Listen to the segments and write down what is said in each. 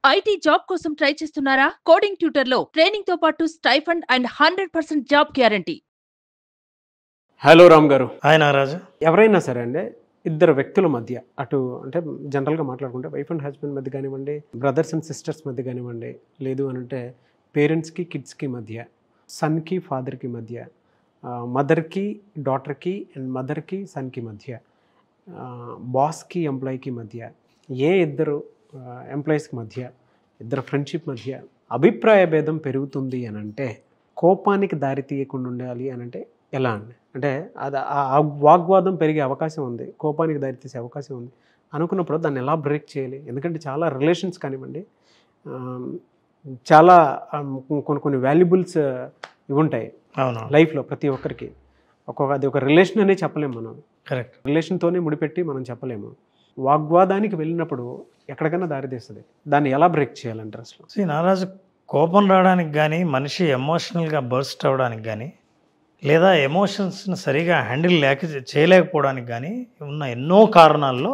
IT job కోసం try చేస్తున్నారా? Coding ట్యూటర్లో training తో పాటు stipend and 100% job guarantee. Hello Ram గారు. హాయ్ నాగరాజు. ఎవరైనా సరే అండి, ఇద్దరు వ్యక్తుల మధ్య అటు అంటే జనరల్గా మాట్లాడుకుంటే వైఫ్ అండ్ హస్బెండ్ మధ్య కానివ్వండి, బ్రదర్స్ అండ్ సిస్టర్స్ మధ్య కానివ్వండి, లేదు అని అంటే పేరెంట్స్కి కిడ్స్కి మధ్య, సన్కి ఫాదర్కి మధ్య, మదర్కి డాటర్కి అండ్ మదర్కి సన్కి మధ్య, బాస్కి ఎంప్లాయీకి మధ్య, ఇద్దరు ఎంప్లాయీస్కి మధ్య, ఇద్దరు ఫ్రెండ్షిప్ మధ్య అభిప్రాయ భేదం పెరుగుతుంది అని అంటే, కోపానికి దారి తీయకుండా ఉండాలి అని అంటే ఎలా అండి? అంటే అది ఆ వాగ్వాదం పెరిగే అవకాశం ఉంది, కోపానికి దారి తీసే అవకాశం ఉంది అనుకున్నప్పుడు దాన్ని ఎలా బ్రేక్ చేయాలి? ఎందుకంటే చాలా రిలేషన్స్ కానివ్వండి, చాలా కొన్ని వాల్యుబుల్స్ ఇవి ఉంటాయి లైఫ్లో ప్రతి ఒక్కరికి. అది ఒక రిలేషన్ అనే చెప్పలేము మనం. కరెక్ట్. రిలేషన్తోనే ముడిపెట్టి మనం చెప్పలేము. వాగ్వాదానికి వెళ్ళినప్పుడు ఎక్కడికైనా దారితీస్తుంది. దాన్ని ఎలా బ్రేక్ చేయాలంటారు అసలు? నాగరాజు, కోపం రావడానికి కానీ, మనిషి ఎమోషనల్గా బర్స్ట్ అవ్వడానికి కానీ, లేదా ఎమోషన్స్ని సరిగా హ్యాండిల్ చేయలేకపోవడానికి కానీ ఉన్న ఎన్నో కారణాల్లో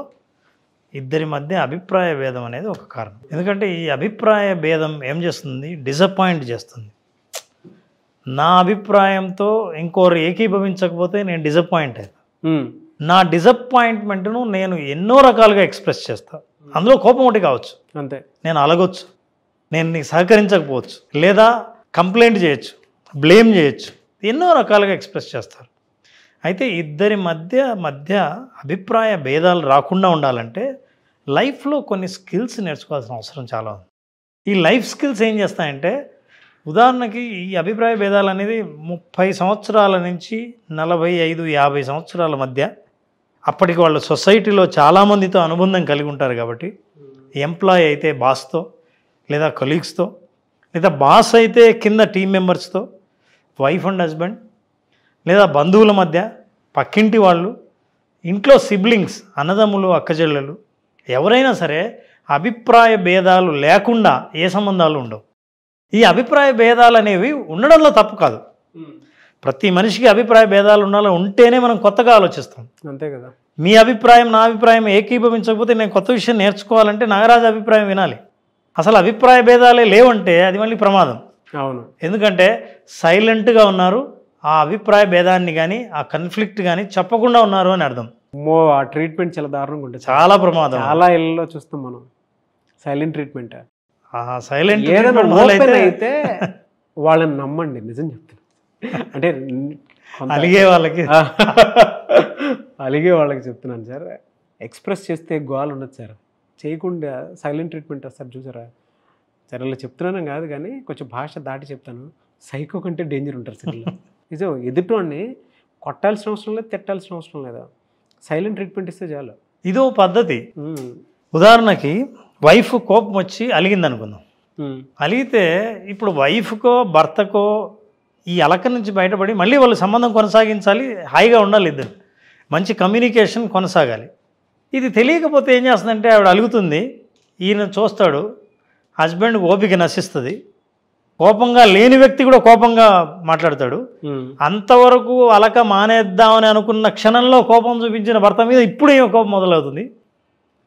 ఇద్దరి మధ్య అభిప్రాయ భేదం అనేది ఒక కారణం. ఎందుకంటే ఈ అభిప్రాయ భేదం ఏం చేస్తుంది? డిసప్పాయింట్ చేస్తుంది. నా అభిప్రాయంతో ఇంకోరు ఏకీభవించకపోతే నేను డిసప్పాయింట్ అవుతాను. నా డిసప్పాయింట్మెంట్ను నేను ఎన్నో రకాలుగా ఎక్స్ప్రెస్ చేస్తాను. అందులో కోపం ఒకటి కావచ్చు, అంతే. నేను అలగొచ్చు, నేను నీకు సహకరించకపోవచ్చు, లేదా కంప్లైంట్ చేయొచ్చు, బ్లేమ్ చేయొచ్చు, ఎన్నో రకాలుగా ఎక్స్ప్రెస్ చేస్తారు. అయితే ఇద్దరి మధ్య అభిప్రాయ భేదాలు రాకుండా ఉండాలంటే లైఫ్లో కొన్ని స్కిల్స్ నేర్చుకోవాల్సిన అవసరం చాలా ఉంది. ఈ లైఫ్ స్కిల్స్ ఏం చేస్తాయంటే, ఉదాహరణకి ఈ అభిప్రాయ భేదాలు అనేది 30 సంవత్సరాల నుంచి 45-50 సంవత్సరాల మధ్య, అప్పటికి వాళ్ళు సొసైటీలో చాలామందితో అనుబంధం కలిగి ఉంటారు. కాబట్టి ఎంప్లాయీ అయితే బాస్తో, లేదా కొలీగ్స్తో, లేదా బాస్ అయితే కింద టీం మెంబర్స్తో, వైఫ్ అండ్ హస్బెండ్, లేదా బంధువుల మధ్య, పక్కింటి వాళ్ళు, ఇంట్లో సిబ్లింగ్స్, అన్నదమ్ములు, అక్కచెల్లెలు, ఎవరైనా సరే అభిప్రాయ భేదాలు లేకుండా ఏ సంబంధాలు ఉండవు. ఈ అభిప్రాయ భేదాలు అనేవి ఉండడంలో తప్పు కాదు. ప్రతి మనిషికి అభిప్రాయ భేదాలు ఉంటేనే మనం కొత్తగా ఆలోచిస్తాం. అంతే కదా. మీ అభిప్రాయం నా అభిప్రాయం ఏకీభవించకపోతే నేను కొత్త విషయం నేర్చుకోవాలంటే నాగరాజు అభిప్రాయం వినాలి. అసలు అభిప్రాయ భేదాలే లేవంటే అది మళ్ళీ ప్రమాదం. అవును. ఎందుకంటే సైలెంట్గా ఉన్నారు, ఆ అభిప్రాయ భేదాన్ని కానీ ఆ కన్ఫ్లిక్ట్ కానీ చెప్పకుండా ఉన్నారు అని అర్థం. ఆ ట్రీట్మెంట్ చాలా దారుణంగా ఉంటుంది, చాలా ప్రమాదం. చాలా ఇళ్ళలో చూస్తాం మనం సైలెంట్ ట్రీట్మెంట్. సైలెంట్ అయితే వాళ్ళని నమ్మండి, నిజం చెప్తాను. అంటే అలిగే వాళ్ళకి చెప్తున్నాను సార్. ఎక్స్ప్రెస్ చేస్తే గోల్ ఉండదు సార్, చేయకుండా సైలెంట్ ట్రీట్మెంట్ వస్తారు చూసారా. సరే అలా చెప్తున్నాను కాదు కానీ కొంచెం భాష దాటి చెప్తాను. సైకో కంటే డేంజర్ ఉంటారు సార్. నిజం, ఎదుటివాడిని కొట్టాల్సిన అవసరం లేదు, తిట్టాల్సిన అవసరం లేదు, సైలెంట్ ట్రీట్మెంట్ ఇస్తే చాలు. ఇదో పద్ధతి. ఉదాహరణకి వైఫ్ కోపం వచ్చి అలిగింది అనుకుందాం. అలిగితే ఇప్పుడు వైఫ్కో భర్తకో ఈ అలక నుంచి బయటపడి మళ్ళీ వాళ్ళు సంబంధం కొనసాగించాలి, హాయిగా ఉండాలి, ఇద్దరు మంచి కమ్యూనికేషన్ కొనసాగాలి. ఇది తెలియకపోతే ఏం చేస్తుందంటే ఆవిడ అలుగుతుంది, ఈయన చూస్తాడు, హస్బెండ్ ఓపిక నశిస్తుంది, కోపంగా లేని వ్యక్తి కూడా కోపంగా మాట్లాడతాడు. అంతవరకు అలక మానేద్దామని అనుకున్న క్షణంలో కోపం చూపించిన భర్త మీద ఇప్పుడు ఏమో కోపం మొదలవుతుంది.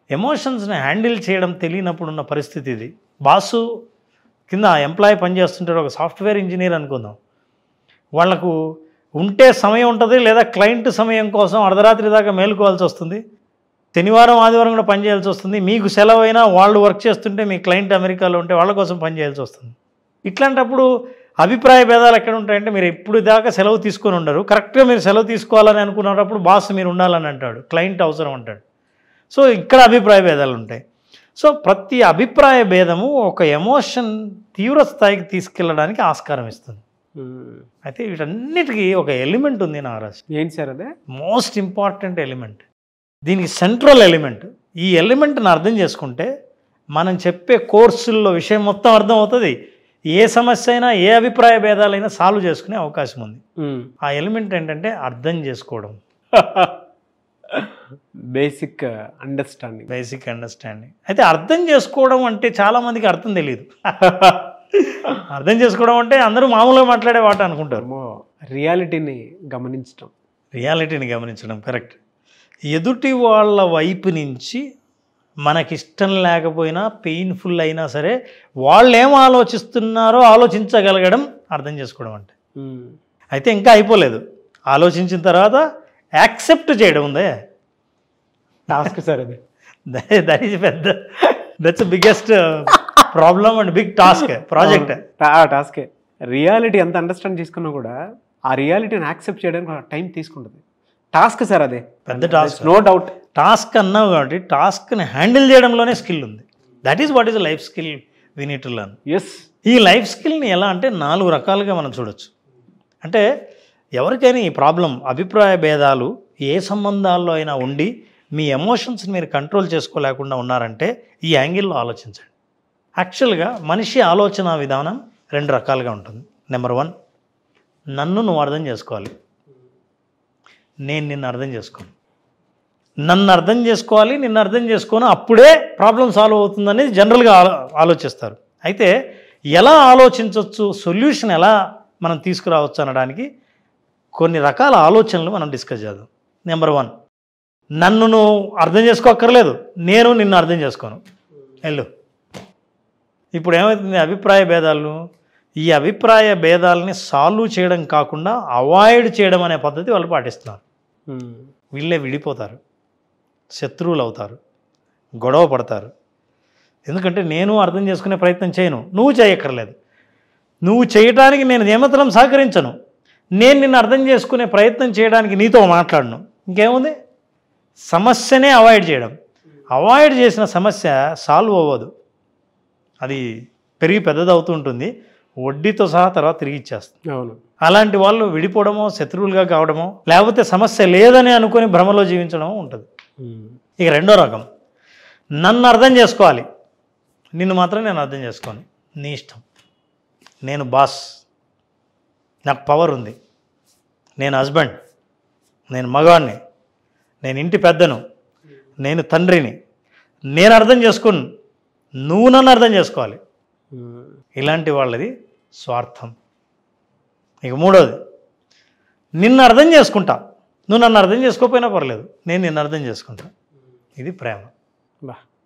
ఎమోషన్స్ని హ్యాండిల్ చేయడం తెలియనప్పుడు ఉన్న పరిస్థితి ఇది. బాసు కింద ఎంప్లాయీ పనిచేస్తుంటాడు, ఒక సాఫ్ట్వేర్ ఇంజనీర్ అనుకుందాం. వాళ్లకు ఉంటే సమయం ఉంటుంది, లేదా క్లయింట్ సమయం కోసం అర్ధరాత్రి దాకా మేలుకోవాల్సి వస్తుంది, శనివారం ఆదివారం కూడా పనిచేయాల్సి వస్తుంది. మీకు సెలవు అయినా వాళ్ళు వర్క్ చేస్తుంటే మీ క్లయింట్ అమెరికాలో ఉంటే వాళ్ళ కోసం పనిచేయాల్సి వస్తుంది. ఇట్లాంటప్పుడు అభిప్రాయ భేదాలు ఎక్కడ ఉంటాయంటే, మీరు ఇప్పుడు దాకా సెలవు తీసుకొని ఉండరు, కరెక్ట్గా మీరు సెలవు తీసుకోవాలని అనుకున్నప్పుడు బాస్ మీరు ఉండాలని అంటాడు, క్లయింట్ అవసరం అంటాడు. సో ఇక్కడ అభిప్రాయ భేదాలు ఉంటాయి. సో ప్రతి అభిప్రాయ భేదము ఒక ఎమోషన్ తీవ్ర స్థాయికి తీసుకెళ్ళడానికి ఆస్కారం ఇస్తుంది. అయితే వీటన్నిటికీ ఒక ఎలిమెంట్ ఉంది నాగరాజ్. ఏంటి సార్ అదే? మోస్ట్ ఇంపార్టెంట్ ఎలిమెంట్, దీనికి సెంట్రల్ ఎలిమెంట్. ఈ ఎలిమెంట్ని అర్థం చేసుకుంటే మనం చెప్పే కోర్సుల్లో విషయం మొత్తం అర్థం అవుతుంది. ఏ సమస్య అయినా, ఏ అభిప్రాయ భేదాలైనా సాల్వ్ చేసుకునే అవకాశం ఉంది. ఆ ఎలిమెంట్ ఏంటంటే అర్థం చేసుకోవడం. Basic understanding. అయితే అర్థం చేసుకోవడం అంటే చాలామందికి అర్థం తెలియదు. అర్థం చేసుకోవడం అంటే అందరూ మామూలుగా మాట్లాడే వాట అనుకుంటారు. రియాలిటీని గమనించడం కరెక్ట్. ఎదుటి వాళ్ళ వైపు నుంచి మనకిష్టం లేకపోయినా పెయిన్ఫుల్ అయినా సరే వాళ్ళు ఏం ఆలోచిస్తున్నారో ఆలోచించగలగడం అర్థం చేసుకోవడం అంటే. అయితే ఇంకా అయిపోలేదు, ఆలోచించిన తర్వాత యాక్సెప్ట్ చేయడం ఉందే టాస్క్ సార్ అది. దట్ ఈజ్ పెద్ద, that's biggest problem and big task project. టాస్కే. రియాలిటీ ఎంత అండర్స్టాండ్ చేసుకున్నా కూడా ఆ రియాలిటీని యాక్సెప్ట్ చేయడానికి టైం తీసుకుంటుంది. టాస్క్ సార్ అదే, పెద్ద టాస్క్, నో డౌట్. టాస్క్ అన్నావు కాబట్టి టాస్క్ని హ్యాండిల్ చేయడంలోనే స్కిల్ ఉంది. That is what is life skill we need to learn. Yes. ఈ లైఫ్ స్కిల్ని ఎలా అంటే 4 రకాలుగా మనం చూడొచ్చు. అంటే ఎవరికైనా ఈ ప్రాబ్లం, అభిప్రాయ భేదాలు ఏ సంబంధాల్లో అయినా ఉండి మీ ఎమోషన్స్ని మీరు కంట్రోల్ చేసుకోలేకుండా ఉన్నారంటే ఈ యాంగిల్లో ఆలోచించండి. యాక్చువల్గా మనిషి ఆలోచన విధానం 2 రకాలుగా ఉంటుంది. నెంబర్ 1, నన్ను నువ్వు అర్థం చేసుకోవాలి, నేను నిన్ను అర్థం చేసుకోను. నన్ను అర్థం చేసుకోవాలి, నిన్ను అర్థం చేసుకోను, అప్పుడే ప్రాబ్లం సాల్వ్ అవుతుందనేది జనరల్గా ఆలోచిస్తారు. అయితే ఎలా ఆలోచించవచ్చు, సొల్యూషన్ ఎలా మనం తీసుకురావచ్చు అనడానికి కొన్ని రకాల ఆలోచనలు మనం డిస్కస్ చేద్దాం. నెంబర్ 1, నన్ను నువ్వు అర్థం చేసుకోక్కర్లేదు, నేను నిన్ను అర్థం చేసుకోను, వెళ్ళు. ఇప్పుడు ఏమవుతుంది, అభిప్రాయ భేదాలను, ఈ అభిప్రాయ భేదాలని సాల్వ్ చేయడం కాకుండా అవాయిడ్ చేయడం అనే పద్ధతి వాళ్ళు పాటిస్తున్నారు. వీళ్ళే విడిపోతారు, శత్రువులు అవుతారు, గొడవ పడతారు. ఎందుకంటే నేను అర్థం చేసుకునే ప్రయత్నం చేయను, నువ్వు చేయక్కర్లేదు, నువ్వు చేయటానికి నేను ఏమాత్రం సహకరించను, నేను నిన్ను అర్థం చేసుకునే ప్రయత్నం చేయడానికి నీతో మాట్లాడను. ఇంకేముంది, సమస్యనే అవాయిడ్ చేయడం. అవాయిడ్ చేసిన సమస్య సాల్వ్ అవ్వదు, అది పెరిగి పెద్దదవుతూ ఉంటుంది, వడ్డీతో సహా తర్వాత తిరిగి ఇచ్చేస్తుంది. అవును. అలాంటి వాళ్ళు విడిపోవడమో, శత్రువులుగా కావడమో, లేకపోతే సమస్య లేదని అనుకుని భ్రమలో జీవించడమో ఉంటుంది. ఇక 2వ రకం, నన్ను అర్థం చేసుకోవాలి, నిన్ను మాత్రం నేను అర్థం చేసుకోను, నీ ఇష్టం, నేను బాస్, నాకు పవర్ ఉంది, నేను హస్బెండ్, నేను మగవాడిని, నేను ఇంటి పెద్దను, నేను తండ్రిని, నేను అర్థం చేసుకోను, నువ్వు నన్ను అర్థం చేసుకోవాలి. ఇలాంటి వాళ్ళది స్వార్థం. ఇక 3వది, నిన్ను అర్థం చేసుకుంటా, నువ్వు నన్ను అర్థం చేసుకోకపోయినా పర్లేదు, నేను నిన్ను అర్థం చేసుకుంటా, ఇది ప్రేమ.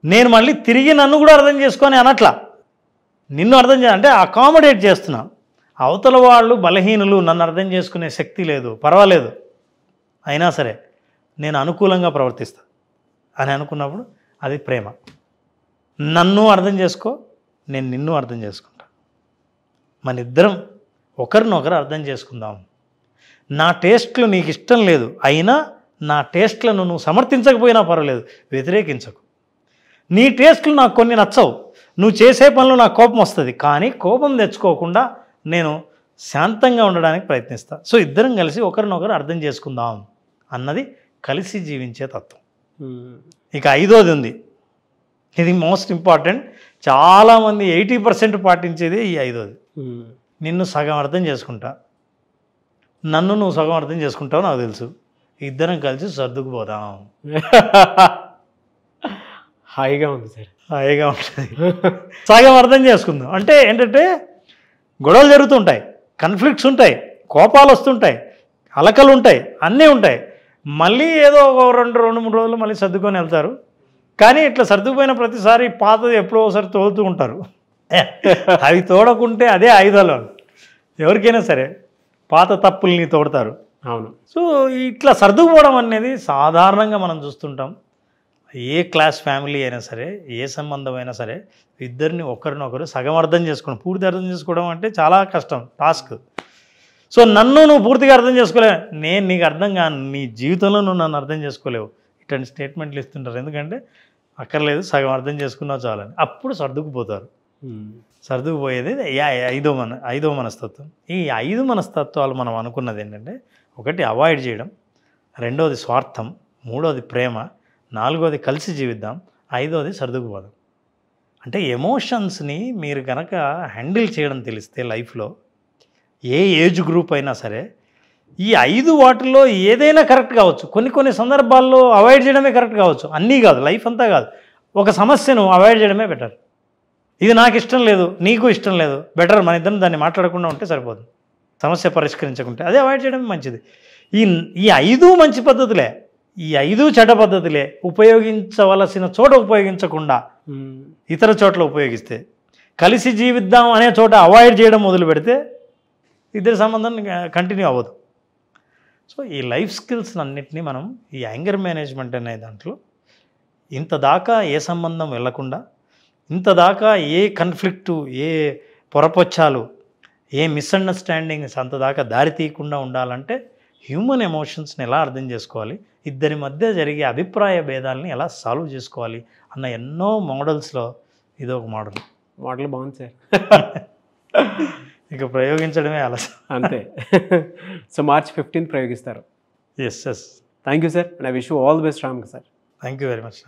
నేను మళ్ళీ తిరిగి నన్ను కూడా అర్థం చేసుకొని అనట్లా, నిన్ను అర్థం అంటే అకామిడేట్ చేస్తున్నా. అవతల వాళ్ళు బలహీనులు, నన్ను అర్థం చేసుకునే శక్తి లేదు, పర్వాలేదు, అయినా సరే నేను అనుకూలంగా ప్రవర్తిస్తా అని అనుకున్నప్పుడు అది ప్రేమ. నన్ను అర్థం చేసుకో, నేను నిన్ను అర్థం చేసుకుంటా, మన ఇద్దరం ఒకరినొకరు అర్థం చేసుకుందాం. నా టేస్ట్లు నీకు ఇష్టం లేదు, అయినా నా టేస్ట్లను నువ్వు సమర్థించకపోయినా పర్వాలేదు, వ్యతిరేకించకు. నీ టేస్ట్లు నాకు కొన్ని నచ్చవు, నువ్వు చేసే పనులు నాకు కోపం వస్తుంది, కానీ కోపం తెచ్చుకోకుండా నేను శాంతంగా ఉండడానికి ప్రయత్నిస్తా. సో ఇద్దరం కలిసి ఒకరినొకరు అర్థం చేసుకుందాం అన్నది కలిసి జీవించే తత్వం. ఇక 5వది ఉంది, ఇది మోస్ట్ ఇంపార్టెంట్, చాలామంది 80% పాటించేది ఈ 5వది. నిన్ను సగం అర్థం చేసుకుంటా, నన్ను నువ్వు సగం అర్థం చేసుకుంటావు నాకు తెలుసు, ఇద్దరం కలిసి సర్దుకుపోదాం. హాయిగా ఉంది సార్, హాయిగా ఉంటుంది. సగం అర్థం చేసుకుందాం అంటే ఏంటంటే గొడవలు జరుగుతుంటాయి, కన్ఫ్లిక్ట్స్ ఉంటాయి, కోపాలు వస్తుంటాయి, అలకలు ఉంటాయి, అన్నీ ఉంటాయి. మళ్ళీ ఏదో ఒక 2-3 రోజులు మళ్ళీ సర్దుకొని వెళ్తారు. కానీ ఇట్లా సర్దుకుపోయిన ప్రతిసారి పాతది ఎప్పుడో ఒకసారి తోలుతూ ఉంటారు. అవి తోడకుంటే అదే ఆయుధాలు. ఎవరికైనా సరే పాత తప్పుల్ని తోడతారు. అవును. సో ఇట్లా సర్దుకుపోవడం అనేది సాధారణంగా మనం చూస్తుంటాం. ఏ క్లాస్ ఫ్యామిలీ అయినా సరే, ఏ సంబంధం అయినా సరే, ఇద్దరిని ఒకరినొకరు సగం అర్థం చేసుకోవడం, పూర్తి అర్థం చేసుకోవడం అంటే చాలా కష్టం, టాస్క్. సో నన్ను నువ్వు పూర్తిగా అర్థం చేసుకోలేవు, నేను నీకు అర్థం కాను, నీ జీవితంలో నువ్వు నన్ను అర్థం చేసుకోలేవు, ఇట్లాంటి స్టేట్మెంట్లు ఇస్తుంటారు. ఎందుకంటే అక్కర్లేదు, సగం అర్థం చేసుకున్నా చాలని. అప్పుడు సర్దుకుపోతారు. సర్దుకుపోయేది 5వ మనస్తత్వం. ఈ 5 మనస్తత్వాలు మనం అనుకున్నది ఏంటంటే, 1 అవాయిడ్ చేయడం, 2వది స్వార్థం, 3వది ప్రేమ, 4వది కలిసి జీవిద్దాం, 5వది సర్దుకుపోదాం. అంటే ఎమోషన్స్ని మీరు కనుక హ్యాండిల్ చేయడం తెలిస్తే లైఫ్లో ఏ ఏజ్ గ్రూప్ అయినా సరే, ఈ 5 వాటిల్లో ఏదైనా కరెక్ట్ కావచ్చు. కొన్ని సందర్భాల్లో అవాయిడ్ చేయడమే కరెక్ట్ కావచ్చు, అన్నీ కాదు, లైఫ్ అంతా కాదు. ఒక సమస్యను అవాయిడ్ చేయడమే బెటర్. ఇది నాకు ఇష్టం లేదు, నీకు ఇష్టం లేదు, బెటర్ మన ఇద్దరం దాన్ని మాట్లాడకుండా ఉంటే సరిపోదు, సమస్య పరిష్కరించకుంటే అదే అవాయిడ్ చేయడమే మంచిది. ఈ 5 మంచి పద్ధతులే. ఈ 5 చెడ్డ పద్ధతులే ఉపయోగించవలసిన చోట ఉపయోగించకుండా ఇతర చోట్ల ఉపయోగిస్తే, కలిసి జీవిద్దాం అనే చోట అవాయిడ్ చేయడం మొదలు పెడితే ఇద్దరి సంబంధం కంటిన్యూ అవ్వదు. సో ఈ లైఫ్ స్కిల్స్ అన్నిటినీ మనం ఈ యాంగర్ మేనేజ్మెంట్ అనే దాంట్లో ఇంత దాకా ఏ సంబంధం వెళ్లకుండా, ఇంత దాకా ఏ కన్ఫ్లిక్టు, ఏ పొరపొచ్చాలు, ఏ మిస్అండర్స్టాండింగ్స్ అంత దాకా దారి తీయకుండా ఉండాలంటే హ్యూమన్ ఎమోషన్స్ని ఎలా అర్థం చేసుకోవాలి, ఇద్దరి మధ్య జరిగే అభిప్రాయ భేదాలని ఎలా సాల్వ్ చేసుకోవాలి అన్న ఎన్నో మోడల్స్లో ఇది ఒక మోడల్. మోడల్ బాగుంది సార్. ఇక ప్రయోగించడమే ఆలస్యం. అంతే. సో March 15 ప్రయోగిస్తారు. Yes. Thank you sir, and I wish you all the best Ram sir. Thank you very much.